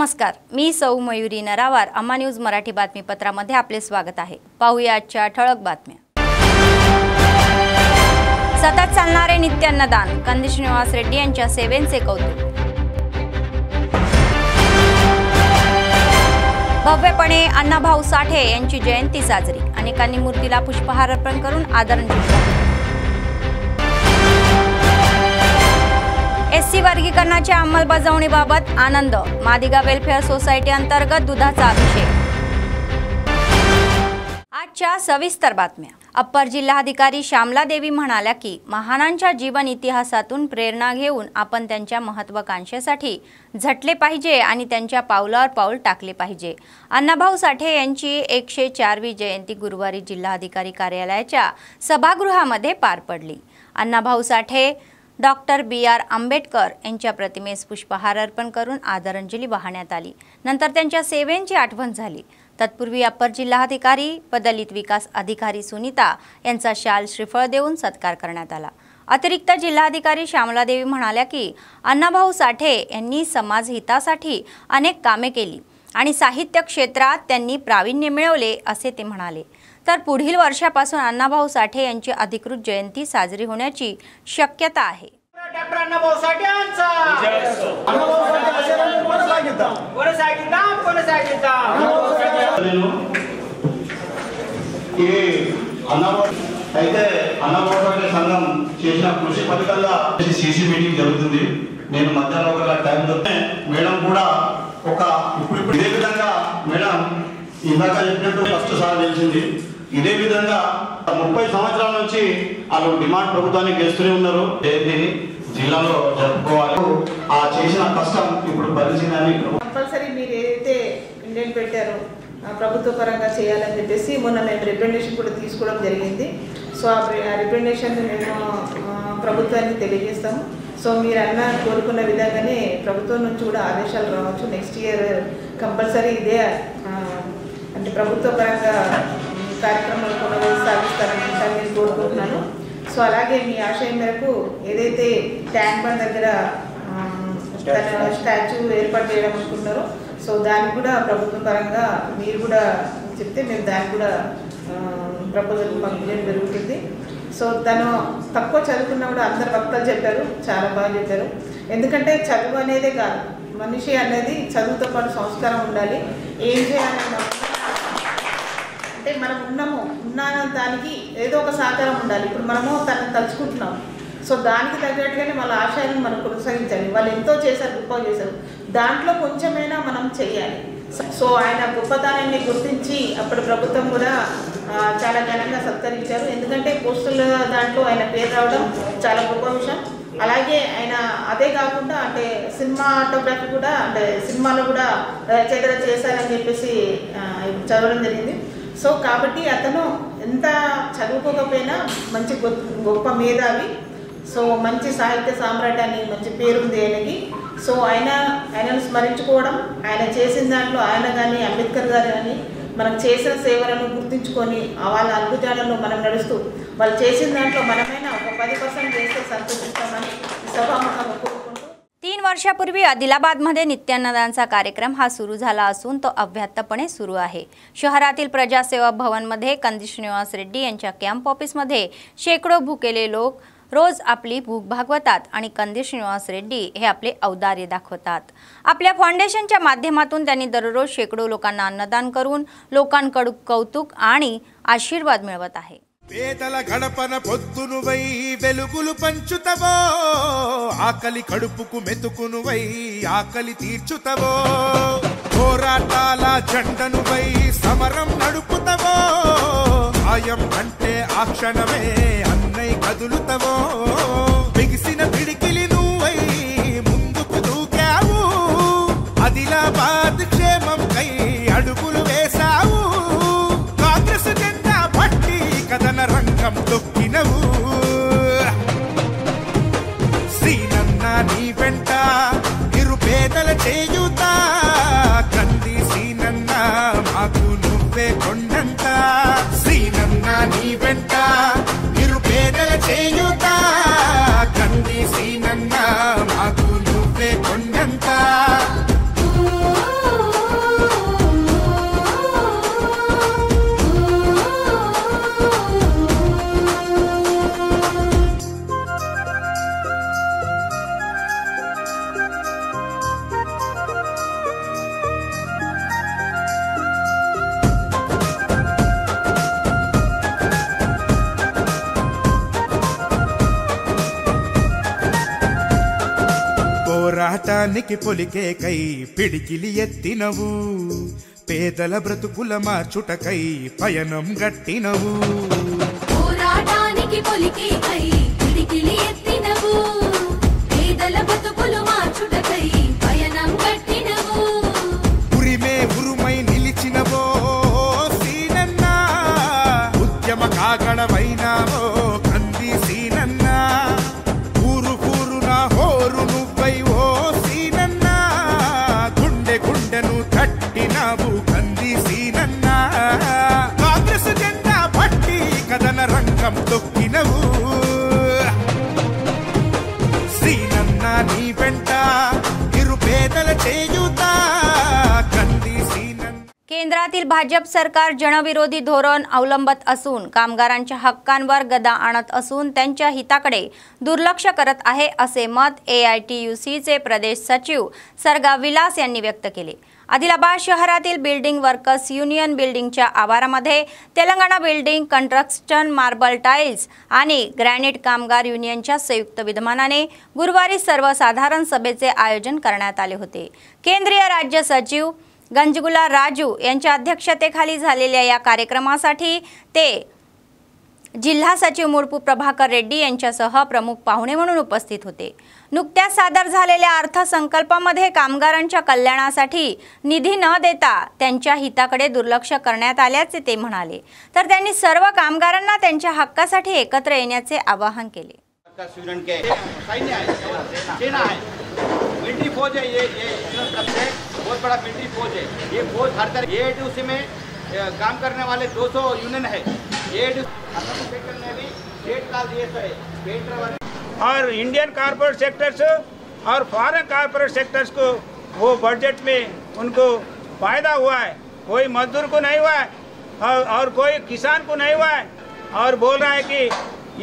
नमस्कार, मी सौ मयुरी नरावार. अम्मा न्यूज मराठी बातमीपत्रामध्ये आपले स्वागत आहे. पाहूया आजच्या ठळक बातम्या. सतत चालणारे नित्य अन्नदान, कंदी श्रीनिवास रेड्डी यांच्या सेवेचे कौतुक. भव्यपणे अण्णाभाऊ साठे यांची जयंती साजरी, अनेकांनी मूर्तीला पुष्पहार अर्पण करून आदरांजली. एससी वर्गीकरणाच्या अंमलबजावणीबाबत आनंद, मादिगा वेलफेअर सोसायटी अंतर्गत दुधाचा अभिषेक. आजच्या सविस्तर बातम्या. अप्पर जिल्हाधिकारी श्यामला देवी म्हणाल्या की महानांच्या जीवन इतिहासातून प्रेरणा घेऊन आपण त्यांच्या महत्त्वाकांक्षेसाठी झटले पाहिजे आणि त्यांच्या पावलावर पाऊल टाकले पाहिजे. अण्णाभाऊ साठे यांची 104वी जयंती गुरुवारी जिल्हाधिकारी कार्यालयाच्या सभागृहामध्ये पार पडली. अण्णाभाऊ साठे डॉक्टर BR आंबेडकर यांच्या प्रतिमेस पुष्पहार अर्पण करून आदरांजली वाहण्यात आली. नंतर त्यांच्या सेवेची आठवण झाली. तत्पूर्वी अप्पर जिल्हाधिकारी व दलित विकास अधिकारी सुनीता यांचा शाल श्रीफळ देऊन सत्कार करण्यात आला. अतिरिक्त जिल्हाधिकारी श्यामला देवी म्हणाल्या की अण्णाभाऊ साठे यांनी समाजहितासाठी अनेक कामे केली आणि साहित्य क्षेत्रात त्यांनी प्रावीण्य मिळवले असे ते म्हणाले. तर पुढील वर्षापासून अण्णाभाऊ साठे यांची अधिकृत जयंती साजरी होण्याची शक्यता आहे. डॉक्टर अण्णाभाऊ साठे यांचा అయితే అన్నబాబు సాఠే సంఘం చేసిన కృషి ఫలితంగా సిసి మీటింగ్ జరుగుతుంది. నేను మధ్యాహ్నం ఒక టైం దొరికితే మేడం కూడా ఒక ఇప్పుడు ఇదే విధంగా మేడం ఇందాక చెప్పినట్టు ఫస్ట్ సార్ తెలిసింది. ఇదే విధంగా 30 సంవత్సరాల నుంచి వాళ్ళు డిమాండ్ ప్రభుత్వానికి చేస్తూనే ఉన్నారు. జయంతిని జిల్లాలో జరుపుకోవాలి. ఆ చేసిన కష్టం ఇప్పుడు పరిచిందని కంపల్సరీ మీరు ఏదైతే ఇండియన్ పెట్టారో ప్రభుత్వ పరంగా చేయాలని చెప్పేసి మొన్న మేము రిప్రజెంటేషన్ కూడా తీసుకోవడం జరిగింది. సో ఆ రిప్రజెంటేషన్ మేము ప్రభుత్వానికి తెలియజేస్తాము. సో మీరు అన్న కోరుకున్న విధంగానే ప్రభుత్వం నుంచి కూడా ఆదేశాలు రావచ్చు. నెక్స్ట్ ఇయర్ కంపల్సరీ ఇదే అంటే ప్రభుత్వ పరంగా కార్యక్రమాలు కొనసాగిస్తారని నేను కోరుకుంటున్నాను. సో అలాగే మీ ఆశయం మేరకు ఏదైతే ట్యాంక్ బండ్ దగ్గర స్టాచ్యూ ఏర్పాటు చేయడం అనుకుంటున్నారో సో దానికి కూడా ప్రభుత్వ పరంగా మీరు కూడా చెప్తే మేము దానికి కూడా ప్రపోజల్ పంపించడం జరుగుతుంది. సో తను తక్కువ చదువుకున్నా కూడా అందరు వక్తలు చెప్పారు, చాలా బాగా చెప్పారు. ఎందుకంటే చదువు అనేదే కాదు, మనిషి అనేది చదువుతో పాటు సంస్కారం ఉండాలి. ఏం చేయాలన్నా అంటే మనం ఉన్న దానికి ఏదో ఒక సహకారం ఉండాలి. ఇప్పుడు మనము తనని తలుచుకుంటున్నాం, సో దానికి తగ్గట్టుగానే వాళ్ళ ఆశయాలను మనం కొనసాగించాలి. వాళ్ళు ఎంతో చేశారు, గొప్ప చేశారు, దాంట్లో కొంచెమైనా మనం చేయాలి. సో ఆయన గొప్పతనాన్ని గుర్తించి అప్పుడు ప్రభుత్వం కూడా చాలా ఘనంగా సత్కరించారు. ఎందుకంటే పోస్టుల దాంట్లో ఆయన పేరు రావడం చాలా గొప్ప విషయం. అలాగే ఆయన అదే కాకుండా అంటే సినిమాటోగ్రఫీ కూడా అంటే సినిమాలో కూడా రచయిత చేశారని చెప్పేసి చదవడం జరిగింది. సో కాబట్టి అతను ఎంత చదువుకోకపోయినా మంచి గొప్ప మేధావి. సో మంచి సాహిత్య సామ్రాజ్యాన్ని మంచి పేరుంది ఆయనకి. సో ఆయనను స్మరించుకోవడం, ఆయన చేసిన దాంట్లో ఆయన కానీ అంబేద్కర్ గారు కానీ మనకు చేసిన సేవలను గుర్తించుకొని వాళ్ళ అద్భుతాలను మనం నడుస్తూ వాళ్ళు చేసిన दांట్లో మనమైనా ఒక 10% చేస్తే సంతోషిస్తామని सभामुखाने कोरुకుంటూ 3 वर्षापूर्वी आदिलाबादमध्ये नित्यान्नदानचा कार्यक्रम हा सुरू झाला असून तो अव्याहतपणे सुरू आहे. शहरातील प्रजासेवा भवनमध्ये कंदी श्रीनिवास रेड्डी यांच्या कॅम्प ऑफिसमध्ये शेकडो भुकेले लोक रोज आपली भूक भागवतात आणि कंदी श्रीनिवास रेड्डी हे आपले औदार्य दाखवतात. आपल्या फाउंडेशनच्या माध्यमातून त्यांनी दररोज शेकडो लोकांना अन्नदान करून लोकांकडून कौतुक आणि आशीर्वाद मिळवत आहे. పేదల గడపన పొద్దునువై వెలుగులు పంచుతవో, ఆకలి కడుపుకు మెతుకునువై ఆకలి తీర్చుతవో, పోరాటాల జెండనువై సమరం నడుపుతవో, ఆయం అంటే ఆ క్షణమే అన్నై కదులుతవో, బిగిసిన పిడికిలి నువ్వై ముందుకు దూకావు, ఆదిలాబాద్ క్షేమం కై అడుగులు వేశావు, కాంగ్రెస్ జెండా పట్టి కథన రంగం తొక్కినవు, శ్రీనన్న నీ వెంట నిరుపేదల చేయుత, కంది శ్రీనన్న మాకు నువ్వే కొండంత, శ్రీనన్న నీ వెంట నిరుపేదల చేయుత, కంది శ్రీనన్న మాకు నువ్వే కొండంత. పోరాటానికి పొలికేకై పిడికిలి ఎత్తినవు పేదల బ్రతుకుల మార్చుటకై పయనం గట్టినవు పోరాటానికి పొలికేకై పిడికిలి ఎత్తినవు పేదల బ్రతుకులు మార్చుటకై పయనం గట్టినవు ఉరిమే ఉరుమై నిలిచినవో సీనన్నా ఉద్యమ కాగడవైనావో కంది సీనన్నా ఊరు ఊరున హోరు నువ్వై ఓ సీనన్నా గుండె గుండెను తట్టినావు కంది సీనన్నా కాంగ్రెస్ జెండా పట్టి కథన రంగం తొక్కినవు సీనన్నా నీ వెంట నిరుపేదల చేయుతా కంది సీనన్నా केंद्रातील भाजप सरकार जनविरोधी धोरण अवलंबत असून कामगारांच्या हक्कांवर गदा आणत असून त्यांच्या हिताकडे दुर्लक्ष करत आहे असे मत AITUCचे प्रदेश सचिव सरगा विलास यांनी व्यक्त केले। आदिलाबाद शहरातील बिल्डिंग वर्कर्स युनियन बिल्डिंगच्या आवारामध्ये Telangana building construction marble tiles आणि ग्रॅनाइट कामगार युनियनच्या संयुक्त विद्यमानाने गुरुवारी सर्वसाधारण सभेचे आयोजन करण्यात आले होते। केंद्रीय राज्य सचिव गंजगुला राजू यांच्या अध्यक्षतेखाली झालेल्या या कार्यक्रमासाठी ते जिल्हा सचिव मुडपू प्रभाकर रेड्डी यांच्यासह प्रमुख पाहुणे म्हणून उपस्थित होते। नुकत्याच सादर झालेल्या अर्थसंकल्पामध्ये कामगारांच्या कल्याणासाठी निधी न देता त्यांच्या हिताकडे दुर्लक्ष करण्यात आल्याचे ते म्हणाले। तर त्यांनी सर्व कामगारांना त्यांच्या हक्कासाठी एकत्र येण्याचे आवाहन केले। मिलिट्री फौज है ये सबसे बहुत बड़ा मिलिट्री फौज है। ये फौज हर तरह AITUC में काम करने वाले 200 यूनियन है। सेक्टर में भी स्टेट का है और इंडियन कॉर्पोरेट सेक्टर्स और फॉरेन कॉर्पोरेट सेक्टर्स को वो बजट में उनको फायदा हुआ है, कोई मजदूर को नहीं हुआ है और कोई किसान को नहीं हुआ है। और बोल रहा है कि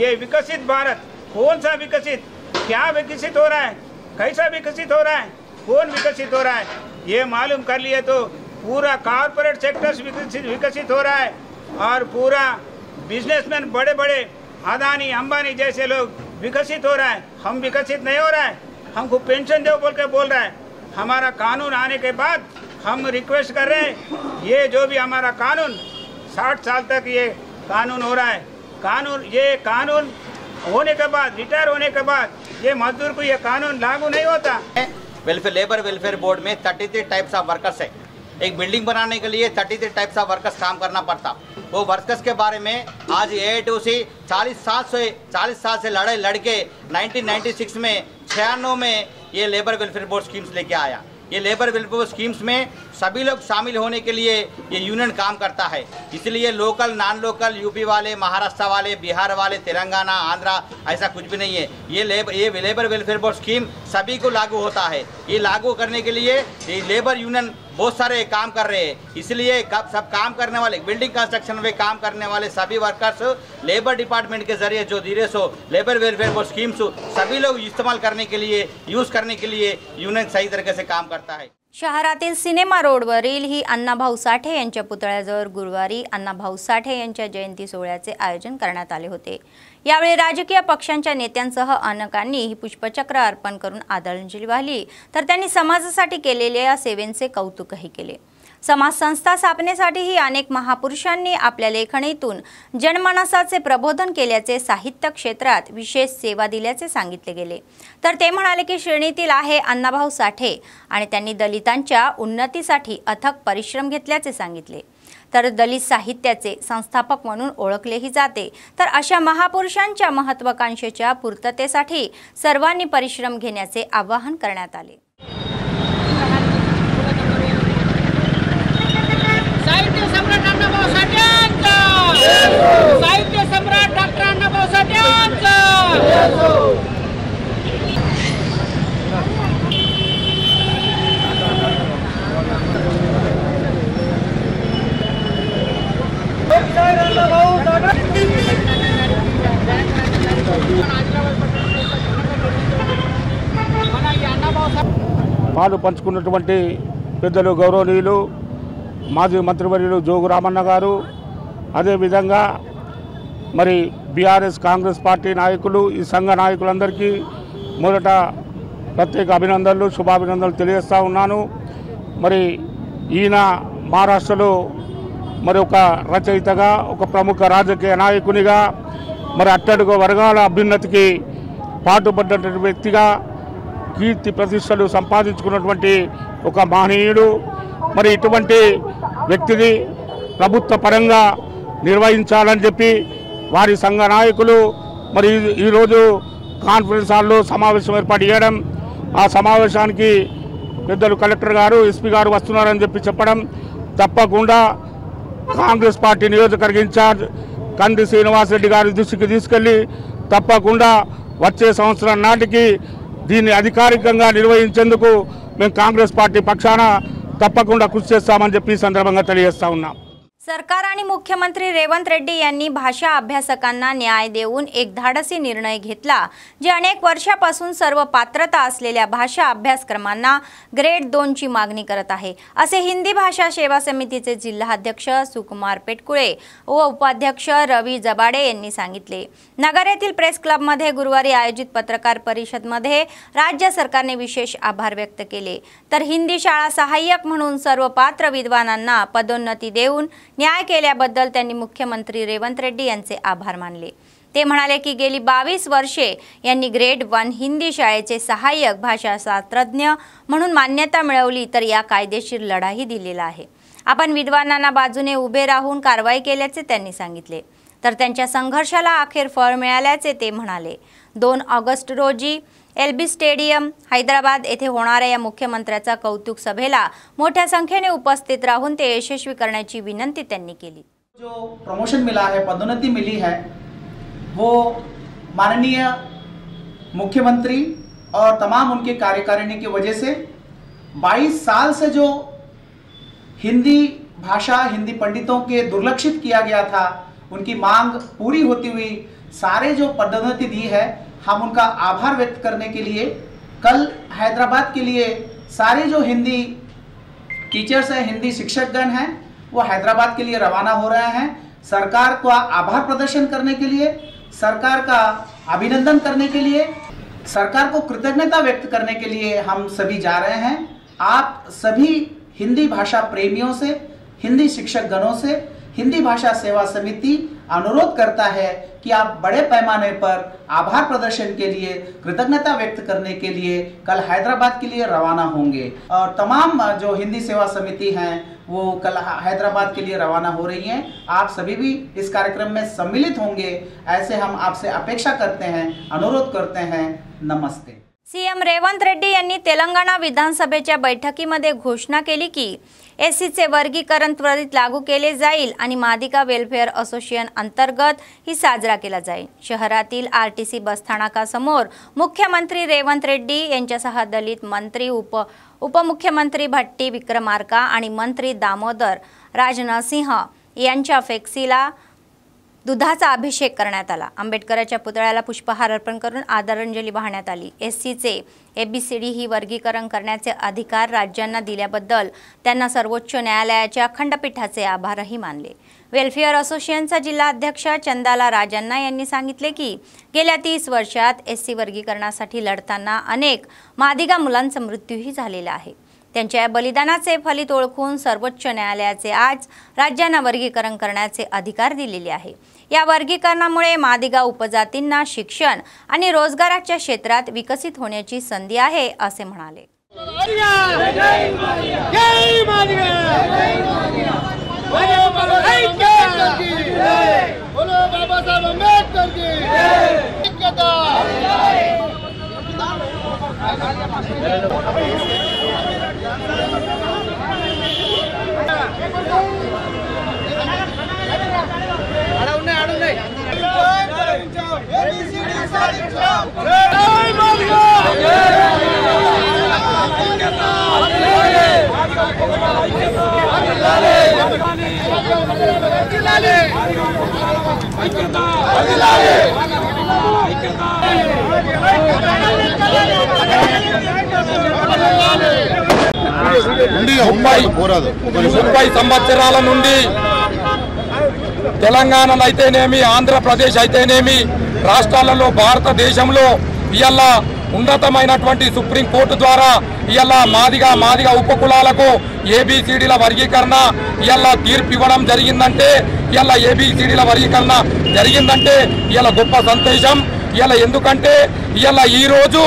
ये विकसित भारत, कौन सा विकसित, क्या विकसित हो रहा है, कैसा विकसित हो रहा है, कौन विकसित हो रहा है, ये मालूम कर लिए तो पूरा कॉर्पोरेट सेक्टर्स विकसित हो रहा है और पूरा बिजनेसमैन बड़े बड़े अदानी अंबानी जैसे लोग विकसित हो रहा है। हम विकसित नहीं हो रहा है, हमको पेंशन दो बोल के बोल रहा है। हमारा कानून आने के बाद हम रिक्वेस्ट कर रहे हैं, ये जो भी हमारा कानून 60 साल तक ये कानून हो रहा है, ये कानून होने के बाद, रिटायर होने के बाद ये मजदूर को ये कानून लागू नहीं होता। लेबर वेलफेयर बोर्ड में 33 टाइप्स ऑफ वर्कर्स है। एक बिल्डिंग बनाने के लिए 33 टाइप्स ऑफ वर्कर्स काम करना पड़ता। वो वर्कर्स के बारे में आज AITUC 40 साल से लड़ाई लड़के 1996 में 96 में ये लेबर वेलफेयर बोर्ड स्कीम्स लेके आया। ये लेबर वेलफेयर स्कीम्स में सभी लोग शामिल होने के लिए ये यूनियन काम करता है। इसलिए लोकल नॉन लोकल यूपी वाले, महाराष्ट्र वाले, बिहार वाले, तेलंगाना, आंध्रा ऐसा कुछ भी नहीं है। ये लेबर वेलफेयर बोर्ड स्कीम सभी को लागू होता है। ये लागू करने के लिए ये लेबर यूनियन बहुत सारे काम कर रहे हैं। इसलिए सब काम करने वाले बिल्डिंग कंस्ट्रक्शन में काम करने वाले सभी वर्कर्स लेबर डिपार्टमेंट के जरिए जो धीरे so labour welfare board schemes सभी लोग इस्तेमाल करने के लिए, यूज करने के लिए यूनियन सही तरीके से काम करता है। शहरातील सिनेमा रोडवरील ही अण्णाभाऊ साठे यांच्या पुतळ्याजवळ गुरुवारी अण्णाभाऊ साठे यांच्या जयंती सोहळ्याचे आयोजन करण्यात आले होते। यावेळी राजकीय पक्षांच्या नेत्यांसह अनेकांनी ही पुष्पचक्र अर्पण करून आदरांजली वाहिली। तर त्यांनी समाजासाठी केलेल्या सेवेचे कौतुकही केले। समाज संस्था स्थापनेसाठीही अनेक महापुरुषांनी आपल्या लेखणीतून जनमानसाचे प्रबोधन केल्याचे, साहित्य क्षेत्रात विशेष सेवा दिल्याचे सांगितले गेले। तर ते म्हणाले की श्रेणीतील आहे अण्णाभाऊ साठे आणि त्यांनी दलितांच्या उन्नतीसाठी अथक परिश्रम घेतल्याचे सांगितले। तर दलित साहित्याचे संस्थापक म्हणून ओळखलेही जाते। तर अशा महापुरुषांच्या महत्त्वाकांक्षेच्या पूर्ततेसाठी सर्वांनी परिश्रम घेण्याचे आवाहन करण्यात आले। साहित्य सम्राट अण्णाभाऊ साठ्यांचा, साहित्य सम्राट डॉक्टर अण्णाभाऊ साठ्यांचा। పాలు పంచుకున్నటువంటి పెద్దలు గౌరవనీయులు మాజీ మంత్రివర్యులు జోగు రామన్న గారు, అదేవిధంగా మరి బీఆర్ఎస్ కాంగ్రెస్ పార్టీ నాయకులు, ఈ సంఘ నాయకులందరికీ మొదట ప్రత్యేక అభినందనలు శుభాభినందనలు తెలియజేస్తూ ఉన్నాను. మరి ఈయన మహారాష్ట్రలో మరి ఒక రచయితగా, ఒక ప్రముఖ రాజకీయ నాయకునిగా, మరి అట్టడుగు వర్గాల అభ్యున్నతికి పాటుపడ్డటువంటి వ్యక్తిగా కీర్తి ప్రతిష్టలు సంపాదించుకున్నటువంటి ఒక మహనీయుడు. మరి ఇటువంటి వ్యక్తిని ప్రభుత్వ పరంగా నిర్వహించాలని చెప్పి వారి సంఘ నాయకులు మరి ఈరోజు కాన్ఫరెన్స్ హాల్లో సమావేశం ఏర్పాటు చేయడం, ఆ సమావేశానికి పెద్దలు కలెక్టర్ గారు, ఎస్పీ గారు వస్తున్నారని చెప్పడం, తప్పకుండా కాంగ్రెస్ పార్టీ నియోజకవర్గ ఇన్ఛార్జ్ కంది శ్రీనివాసరెడ్డి గారి దృష్టికి తీసుకెళ్లి తప్పకుండా వచ్చే సంవత్సరం నాటికి దీన్ని అధికారికంగా నిర్వహించేందుకు మేము काँग्रेस पार्टी पक्षाన తప్పకుండా కృషి చేస్తామని చెప్పి సందర్భంగా తెలియజేస్తా ఉన్నాం. सरकार आणि मुख्यमंत्री रेवंत रेड्डी यांनी भाषा अभ्यासकांना न्याय देऊन एक धाडसी निर्णय घेतला, जे अनेक वर्षापासून सर्व पात्रता असलेल्या भाषा अभ्यासक्रमांना ग्रेड 2 ची मागणी करत आहे, असे हिंदी भाषा सेवा समितीचे जिल्हाध्यक्ष सुकुमार पेटकुळे व उपाध्यक्ष रवी जबाडे यांनी सांगितले. नगर येथील प्रेस क्लबमध्ये गुरुवारी आयोजित पत्रकार परिषदेमध्ये राज्य सरकारने विशेष आभार व्यक्त केले, तर हिंदी शाळा सहाय्यक म्हणून सर्व पात्र विद्वानांना पदोन्नती देऊन न्याय केल्याबद्दल त्यांनी मुख्यमंत्री रेवंत रेड्डी यांचे आभार मानले. ते म्हणाले की गेली 22 वर्षे यांनी ग्रेड 1 हिंदी शाळेचे सहाय्यक भाषाशास्त्रज्ञ म्हणून मान्यता मिळवली, तर या कायदेशीर लढाही दिलेला आहे. आपण विद्वानांना बाजूने उभे राहून कारवाई केल्याचे त्यांनी सांगितले, तर त्यांच्या संघर्षाला अखेर फळ मिळाल्याचे ते म्हणाले. 2 ऑगस्ट रोजी एलबी स्टेडियम हैदराबाद येथे होणाऱ्या या मुख्यमंत्र्याचा कौतुक सभेला मोठ्या संख्येने उपस्थित राहून ते यशस्वी करण्याची विनंती त्यांनी केली. जो प्रमोशन मिला है, पदोन्नति मिली है, वो माननीय मुख्यमंत्री और तमाम उनके कार्यकारिणी की वजह से 22 साल से जो हिंदी भाषा, हिंदी पंडितों के दुर्लक्षित किया गया था, उनकी मांग पूरी होती हुई सारे जो पदोन्नति दी है, हम उनका आभार व्यक्त करने के लिए कल हैदराबाद के लिए सारे जो हिंदी टीचर्स हैं, हिंदी शिक्षकगण हैं, वो हैदराबाद के लिए रवाना हो रहे हैं. सरकार का आभार प्रदर्शन करने के लिए, सरकार का अभिनंदन करने के लिए, सरकार को कृतज्ञता व्यक्त करने के लिए हम सभी जा रहे हैं. आप सभी हिंदी भाषा प्रेमियों से, हिंदी शिक्षक गणों से हिंदी भाषा सेवा समिति अनुरोध करता है कि आप बड़े पैमाने पर आभार प्रदर्शन के लिए, कृतज्ञता व्यक्त करने के लिए कल हैदराबाद के लिए रवाना होंगे. और तमाम जो हिंदी सेवा समिति हैं वो कल हैदराबाद के लिए रवाना हो रही हैं. आप सभी भी इस कार्यक्रम में सम्मिलित होंगे, ऐसे हम आपसे अपेक्षा करते हैं, अनुरोध करते हैं. नमस्ते. सीएम रेवंत रेड्डी यांनी तेलंगणा विधानसभेच्या बैठकीमध्ये घोषणा केली की एससीचे वर्गीकरण त्वरित लागू केले जाईल आणि मादिका वेलफेअर असोसिएशन अंतर्गत ही साजरा केला जाईल. शहरातील आरटीसी बसस्थानकासमोर मुख्यमंत्री रेवंत रेड्डी यांच्यासह दलित मंत्री, उपमुख्यमंत्री भट्टी विक्रमार्का आणि मंत्री दामोदर राजनसिंह यांच्या फ्लेक्सीला दुधाचा अभिषेक करण्यात आला. आंबेडकरांच्या पुतळ्याला पुष्पहार अर्पण करून आदरांजली वाहण्यात आली. एससीचे एबीसीडी ही वर्गीकरण करण्याचे अधिकार राज्यांना दिल्याबद्दल त्यांना सर्वोच्च न्यायालयाच्या खंडपीठाचे आभारही मानले. वेलफेअर असोसिएशनचा जिल्हा अध्यक्ष चंदाला राजन्ना यांनी सांगितले की गेल्या 30 वर्षात एससी वर्गीकरणासाठी लढताना अनेक मादिगा मुलांचा मृत्यूही झालेला आहे. त्यांच्या या बलिदानाचे फलित ओळखून सर्वोच्च न्यायालयाचे आज राज्यांना वर्गीकरण करण्याचे अधिकार दिलेले आहे. या वर्गीकरणामुळे मादिगा उपजातींना शिक्षण आणि रोजगाराच्या क्षेत्रात विकसित होण्याची संधी आहे, असे म्हणाले. ముప్పై సంవత్సరాల నుండి తెలంగాణలో అయితేనేమి, ఆంధ్రప్రదేశ్ అయితేనేమి, రాష్ట్రాలలో భారతదేశంలో ఇవాళ ఉన్నతమైనటువంటి సుప్రీంకోర్టు ద్వారా ఇలా మాదిగా ఉపకులాలకు ఏబిసిడీల వర్గీకరణ ఇలా తీర్పు ఇవ్వడం జరిగిందంటే, ఇలా ఏబిసిడీల వర్గీకరణ జరిగిందంటే ఇలా గొప్ప సంతోషం. ఇలా ఎందుకంటే ఇలా ఈరోజు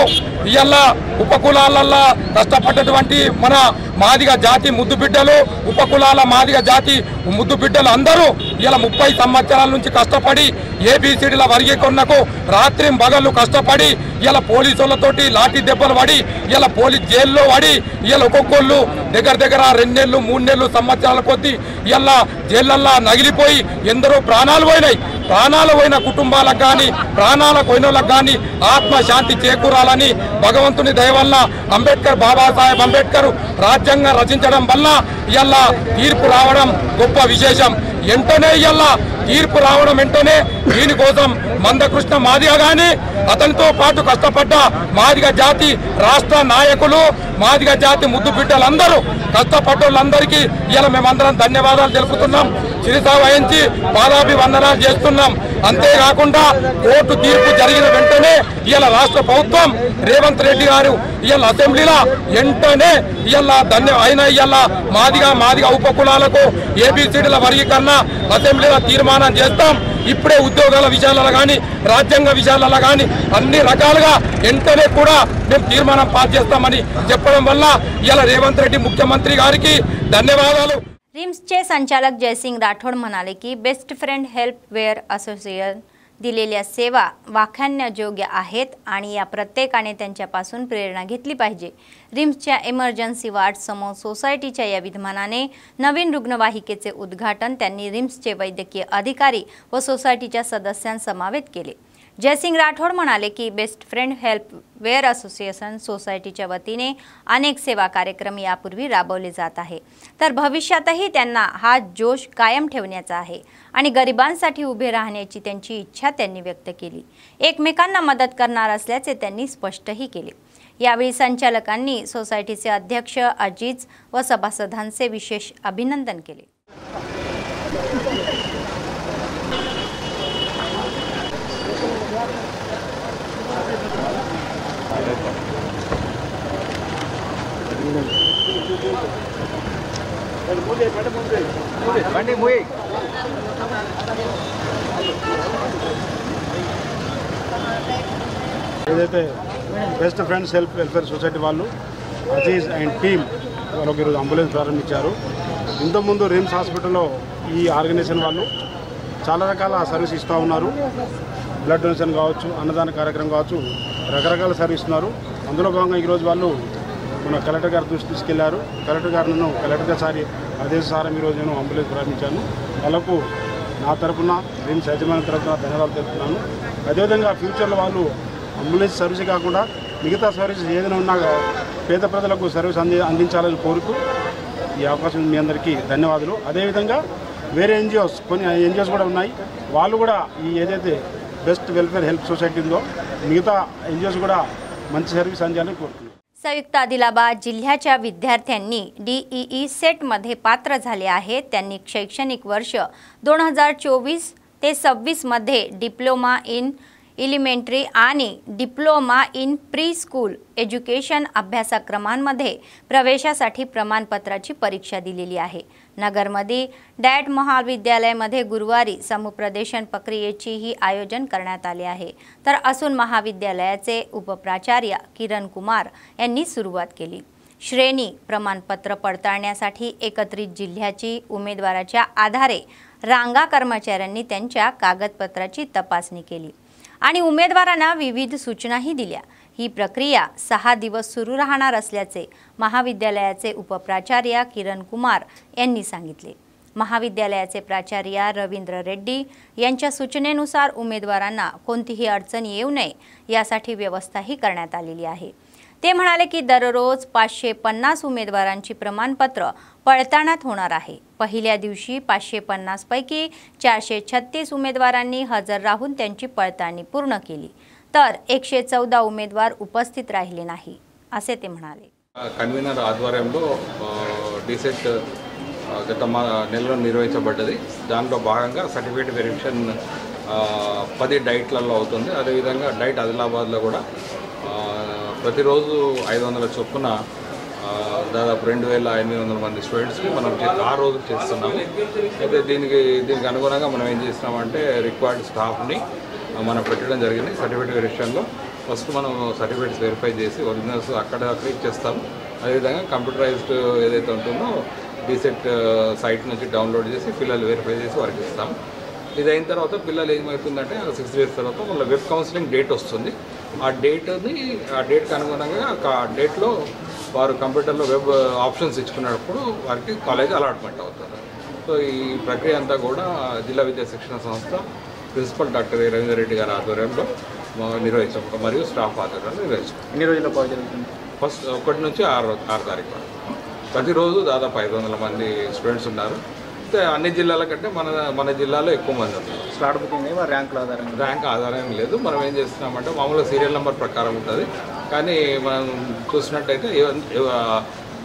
ఇలా ఉపకులాలల్లో కష్టపడ్డటువంటి మన మాదిగ జాతి ముద్దు బిడ్డలు, ఉపకులాల మాదిగ జాతి ముద్దు బిడ్డలు అందరూ ఇలా 30 సంవత్సరాల నుంచి కష్టపడి ఏబిసిడీల వర్గీకరణకు రాత్రి పగళ్ళు కష్టపడి ఇలా పోలీసులతోటి లాఠీ దెబ్బలు పడి ఇలా పోలీస్ జైల్లో పడి ఇలా ఒక్కొక్కళ్ళు దగ్గర 2 నెలలు 3 నెలలు సంవత్సరాల కొద్దీ ఇలా జైళ్ళల్లో నగిలిపోయి ఎందరో ప్రాణాలు పోయినాయి. ప్రాణాలు పోయిన కుటుంబాలకు కానీ ప్రాణాలకు పోయిన వాళ్ళకి కానీ ఆత్మశాంతి చేకూరాలని భగవంతుని దయ వల్ల అంబేద్కర్ బాబాసాహెబ్ అంబేద్కర్ రాజ్యాంగం రచించడం వల్ల ఇలా తీర్పు రావడం గొప్ప విశేషం. వెంటనే ఇలా తీర్పు రావడం వెంటనే దీనికోసం మందకృష్ణ మాదిగ కానీ అతనితో పాటు కష్టపడ్డ మాదిగ జాతి రాష్ట్ర నాయకులు, మాదిగ జాతి ముద్దు బిడ్డలందరూ కష్టపడ్డోళ్ళందరికీ ఇలా మేమందరం ధన్యవాదాలు తెలుపుతున్నాం. శిరస వహించి పాదాభివందనాలు చేస్తున్నాం. అంతేకాకుండా కోర్టు తీర్పు జరిగిన వెంటనే ఇలా రాష్ట్ర ప్రభుత్వం రేవంత్ రెడ్డి గారు ఇలా అసెంబ్లీలో వెంటనే ఇలా ఇలా మాదిగ ఉపకులాలకు ఏబిసిడీల వర్గీకరణ అసెంబ్లీలో తీర్మానం చేస్తాం. ఇప్పుడే ఉద్యోగాల విషయాలలో కానీ రాజ్యాంగ విషయాలలో కానీ అన్ని రకాలుగా వెంటనే కూడా మేము తీర్మానం పాస్ చేస్తామని చెప్పడం వల్ల ఇలా రేవంత్ రెడ్డి ముఖ్यमंत्री గారికి ధన్యవాదాలు. रिम्सचे संचालक जयसिंग राठोड म्हणाले की best friend help wear association दिलेल्या सेवा वाखाणण्याजोग्य आहेत आणि या प्रत्येकाने त्यांच्यापासून प्रेरणा घेतली पाहिजे. रिम्सच्या इमर्जन्सी वार्ड समोर सोसायटीच्या या विद्यमानाने नवीन रुग्णवाहिकेचे उद्घाटन त्यांनी रिम्सचे वैद्यकीय अधिकारी व सोसायटीच्या सदस्यांसमवेत केले. जयसिंग राठोड म्हणाले की best friend help wear association सोसायटीच्या वतीने अनेक सेवा कार्यक्रम यापूर्वी राबवले जात आहे, तर भविष्यातही त्यांना हा जोश कायम ठेवण्याचा आहे आणि गरिबांसाठी उभे राहण्याची त्यांची इच्छा त्यांनी व्यक्त केली. एकमेकांना मदत करणार असल्याचे त्यांनी स्पष्टही केले. यावेळी संचालकांनी सोसायटीचे अध्यक्ष अजीज व सभासदांचे विशेष अभिनंदन केले. ఏదైతే బెస్ట్ ఫ్రెండ్స్ వెల్ఫేర్ సొసైటీ వాళ్ళు అజీజ్ అండ్ టీమ్ వాళ్ళకి ఈరోజు అంబులెన్స్ ప్రారంభించారు. ఇంతకుముందు రిమ్స్ హాస్పిటల్లో ఈ ఆర్గనైజేషన్ వాళ్ళు చాలా రకాల సర్వీస్ ఇస్తూ ఉన్నారు. బ్లడ్ డొనేషన్ కావచ్చు, అన్నదాన కార్యక్రమం కావచ్చు, రకరకాల సర్వీస్ ఇస్తున్నారు. అందులో భాగంగా ఈరోజు వాళ్ళు మన కలెక్టర్ గారి దృష్టి తీసుకెళ్లారు. కలెక్టర్ గారు కలెక్టర్ గారి ఆదేశానుసారం ఈరోజు నేను అంబులెన్స్ ప్రారంభించాను. వాళ్ళకు నా తరఫున రిమ్స్ యజమాని తరఫున ధన్యవాదాలు తెలుపుతున్నాను. అదేవిధంగా ఫ్యూచర్లో వాళ్ళు అంబులెన్స్ సర్వీస్ కాకుండా మిగతా సర్వీసెస్ ఏదైనా ఉన్నా పేద ప్రజలకు సర్వీస్ అందించాలని కోరుతూ ఈ అవకాశం మీ అందరికీ ధన్యవాదాలు. అదేవిధంగా వేరే ఎన్జిఓస్ కొన్ని ఎన్జిఓస్ కూడా ఉన్నాయి. వాళ్ళు కూడా ఈ ఏదైతే बेस्ट वेलफेयर हेल्प सोसायटी ఉందో మిగతా एनजीओस కూడా మంచి సర్వీస్ అందించాలని కోరుతున్నాను. संयुक्त आदिलाबाद जिल्ह्याच्या विद्यार्थ्यांनी DEE सेटमध्ये पात्र झाले आहेत. त्यांनी शैक्षणिक वर्ष 2024 ते 26 मध्ये डिप्लोमा इन एलिमेंटरी आणि diploma in preschool education अभ्यासक्रमांमध्ये प्रवेशासाठी प्रमाणपत्राची परीक्षा दिलेली आहे. नगरमध्ये डॅट महाविद्यालयामध्ये गुरुवारी समुपदेशन प्रक्रियेची ही आयोजन करण्यात आले आहे. तर असून महाविद्यालयाचे उपप्राचार्य किरण कुमार यांनी सुरुवात केली. श्रेणी प्रमाणपत्र पडताळण्यासाठी एकत्रित जिल्ह्याची उमेदवाराच्या आधारे रांगा कर्मचाऱ्यांनी त्यांच्या कागदपत्राची तपासणी केली आणि उमेदवारांना विविध सूचनाही दिल्या. ही प्रक्रिया 6 दिवस सुरू राहणार असल्याचे महाविद्यालयाचे उपप्राचार्य किरण कुमार यांनी सांगितले. महाविद्यालयाचे प्राचार्य रवींद्र रेड्डी यांच्या सूचनेनुसार उमेदवारांना कोणतीही अडचण येऊ नये यासाठी व्यवस्थाही करण्यात आलेली आहे. ते म्हणाले की दररोज 550 उमेदवारांची प्रमाणपत्र पडताळण्यात होणार आहे. पहिल्या दिवशी 550 पैकी 436 उमेदवारांनी हजर राहून त्यांची पडताळणी पूर्ण केली, तर 114 उमेदवार उपस्थित राहिले नाही असे ते म्हणाले. కన్వీనర్ ఆధ్వర్యంలో డిసెట్ గత నెలలో నిర్వహించబడ్డది. దాంట్లో భాగంగా సర్టిఫికేట్ వెరిఫికేషన్ 10 డైట్లలో అవుతుంది. అదేవిధంగా డైట్ ఆదిలాబాద్లో కూడా ప్రతిరోజు 500 చొప్పున దాదాపు 2800 మంది స్టూడెంట్స్కి మనం ఆ రోజు చేస్తున్నాము. అయితే దీనికి అనుగుణంగా మనం ఏం చేస్తున్నామంటే రిక్వైర్డ్ స్టాఫ్ని మనం పెట్టడం జరిగింది. సర్టిఫికేట్ వెరిఫికేషన్లో ఫస్ట్ మనం సర్టిఫికేట్స్ వెరిఫై చేసి ఒరిజినల్స్ అక్కడే ఇచ్చేస్తాము. అదేవిధంగా కంప్యూటరైజ్డ్ ఏదైతే ఉంటుందో డీసెట్ సైట్ నుంచి డౌన్లోడ్ చేసి పిల్లలు వెరిఫై చేసి వారికి ఇస్తాము. ఇది అయిన తర్వాత పిల్లలు ఏమవుతుందంటే 6 days తర్వాత వాళ్ళ వెబ్ కౌన్సిలింగ్ డేట్ వస్తుంది. ఆ డేట్కి అనుగుణంగా ఆ డేట్లో వారు కంప్యూటర్లో వెబ్ ఆప్షన్స్ ఇచ్చుకున్నప్పుడు వారికి కాలేజ్ అలాట్మెంట్ అవుతుంది. సో ఈ ప్రక్రియ అంతా కూడా జిల్లా విద్యా శిక్షణ సంస్థ ప్రిన్సిపల్ డాక్టర్ రవీందర్ రెడ్డి గారి ఆధ్వర్యంలో నిర్వహించాం మరియు స్టాఫ్ ఆధ్వర్యంలో నిర్వహించాం. ఎన్ని రోజుల పాటు జరుగుతుంది? ఫస్ట్ 1 నుంచి 6 తారీఖు వరకు ప్రతిరోజు దాదాపు 500 మంది స్టూడెంట్స్ ఉన్నారు. అయితే అన్ని జిల్లాల కంటే మన జిల్లాలో ఎక్కువ మంది ఉన్నారు. స్లాట్ బుకింగ్ ర్యాంక్ ఆధారం లేదు. మనం ఏం చేస్తున్నామంటే మామూలుగా సీరియల్ నెంబర్ ప్రకారం ఉంటుంది. కానీ మనం చూసినట్టయితే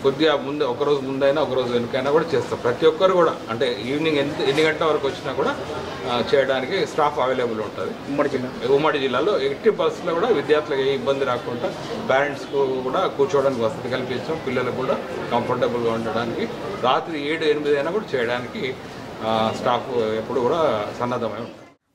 కొద్దిగా ముందు ఒకరోజు ముందైనా ఒకరోజు వెనుకైనా కూడా చేస్తాం. ప్రతి ఒక్కరు కూడా అంటే ఈవినింగ్ ఎన్ని గంటల వరకు వచ్చినా కూడా చేయడానికి స్టాఫ్ అవైలబుల్ ఉంటుంది. ఉమ్మడి జిల్లాలో 80% కూడా విద్యార్థులకు ఏ ఇబ్బంది రాకుండా పేరెంట్స్కు కూడా కూర్చోవడానికి వసతి కల్పించాం. పిల్లలకు కూడా కంఫర్టబుల్గా ఉండడానికి రాత్రి 7-8 అయినా కూడా చేయడానికి स्टाफ सन्नद्धमय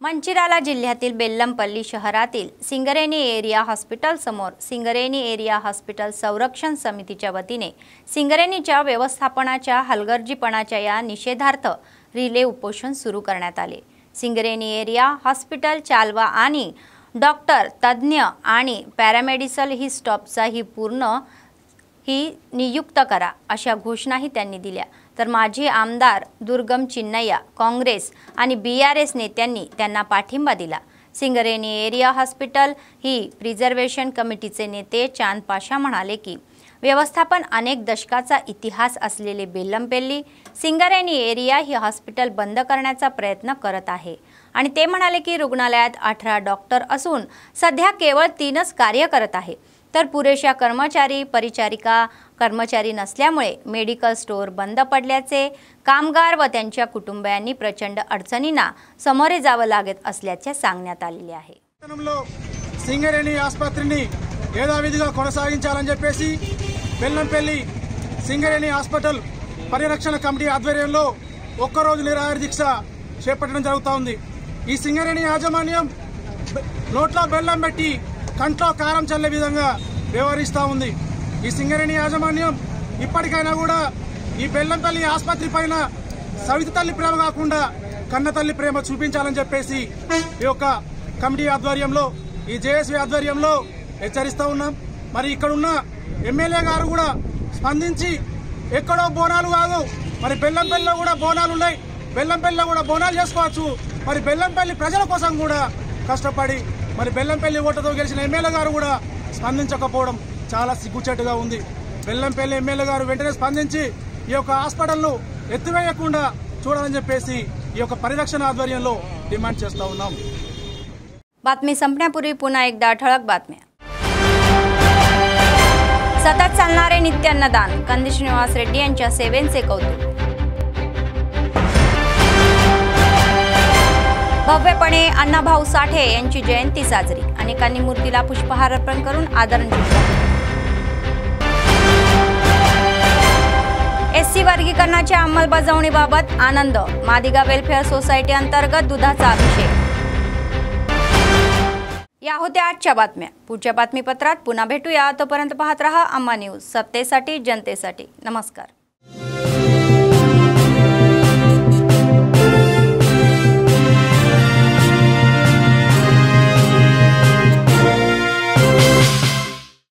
मंचिराला जिल्ह्यातील बेल्लमपल्ली शहरातील सिंगरेनी एरिया हॉस्पिटल समोर सिंगरेनी एरिया हॉस्पिटल संरक्षण समितीच्या वतीने सिंगरेनीच्या व्यवस्थापनाच्या हलगर्जीपणाच्या या निषेधार्थ रिले उपोषण सुरू करण्यात आले। सिंगरेनी एरिया हॉस्पिटल चालवा आणि डॉक्टर तज्ञ आणि पॅरामेडिकल ही स्टॉपचा ही नियुक्त करा अशा घोषणाही त्यांनी दिल्या। तर माजी आमदार दुर्गम चिन्नय्या काँग्रेस आणि बीआरएस नेत्यांनी त्यांना पाठिंबा दिला। सिंगरेनी एरिया हॉस्पिटल ही प्रिझर्वेशन कमिटीचे नेते चांद पाशा म्हणाले की व्यवस्थापन अनेक दशकाचा इतिहास असलेले बेल्लमपल्ली सिंगरेनी एरिया ही हॉस्पिटल बंद करण्याचा प्रयत्न करत आहे आणि ते म्हणाले की रुग्णालयात 18 डॉक्टर असून सध्या केवळ 3च कार्य करत आहे, तर पुरेशा कर्मचारी परिचारिका कर्मचारी नसल्यामुळे मेडिकल स्टोअर बंद पडल्याचे कामगार व त्यांच्या कुटुंबियांनी प्रचंड अडचणींना सामोरे जावे लागत असल्याचे सांगण्यात आलेले आहे। सिंगरेनी ఆసుపత్రిని యథావిధిగా కొనసాగించాలని చెప్పేసి బెల్లంపల్లి సింగరేణి హాస్పిటల్ పరిరక్షణ కమిటీ ఆధ్వర్యంలో ఒక్కరోజు నిరాహార దీక్ష చేపట్టడం జరుగుతోంది। ఈ సింగరేణి యాజమాన్యం నోట్లో బెల్లం పెట్టి కంట్లో కారం చల్లే విధంగా వ్యవహరిస్తూ ఉంది। ఈ సింగరేణి యాజమాన్యం ఇప్పటికైనా కూడా ఈ బెల్లంపల్లి ఆసుపత్రి పైన సవితి తల్లి ప్రేమ కాకుండా కన్న తల్లి ప్రేమ చూపించాలని చెప్పేసి ఈ యొక్క కమిటీ ఆధ్వర్యంలో ఈ జేఎస్వి ఆధ్వర్యంలో హెచ్చరిస్తూ ఉన్నాం। మరి ఇక్కడ ఉన్న ఎమ్మెల్యే గారు కూడా స్పందించి ఎక్కడో బోనాలు కాదు మరి బెల్లంపల్లిలో కూడా బోనాలు ఉన్నాయి, బెల్లంపల్లిలో కూడా బోనాలు చేసుకోవచ్చు। మరి బెల్లంపల్లి ప్రజల కోసం కూడా కష్టపడి మరి బెల్లంపల్లి ఓటుతో గెలిచిన ఎమ్మెల్యే గారు కూడా స్పందించకపోవడం చాలా సిగ్గుచేటుగా ఉంది। బెల్లంపల్లి ఎమ్మెల్యే గారు వెంటనే స్పందించి ఈ యొక్క హాస్పిటల్ను ఎత్తివేయకుండా చూడాలని చెప్పేసి ఈ యొక్క పరిరక్షణ ఆధ్వర్యంలో డిమాండ్ చేస్తూ ఉన్నాం। बातमी संपण्यापूर्वी पुन्हा एकदा ठळक बातम्या। सतत चालणारे नित्य अन्नदान कंदी श्रीनिवास रेड्डी यांच्या सेवेचे कौतुक। भव्यपणे अण्णाभाऊ साठे यांची जयंती साजरी, अनेकांनी मूर्तीला पुष्पहार अर्पण करून आदरांजली वाहिली। एससी वर्गीकरणाच्या अंमलबजावणीबाबत आनंद, मादिगा वेलफेअर सोसायटी अंतर्गत दुधाचा अभिषेक। या होत्या आजच्या बातम्या। पुढच्या बातमीपत्रात पुन्हा भेटूया, तोपर्यंत पाहत रहा अम्मा न्यूज, सत्तेसाठी जनतेसाठी। नमस्कार।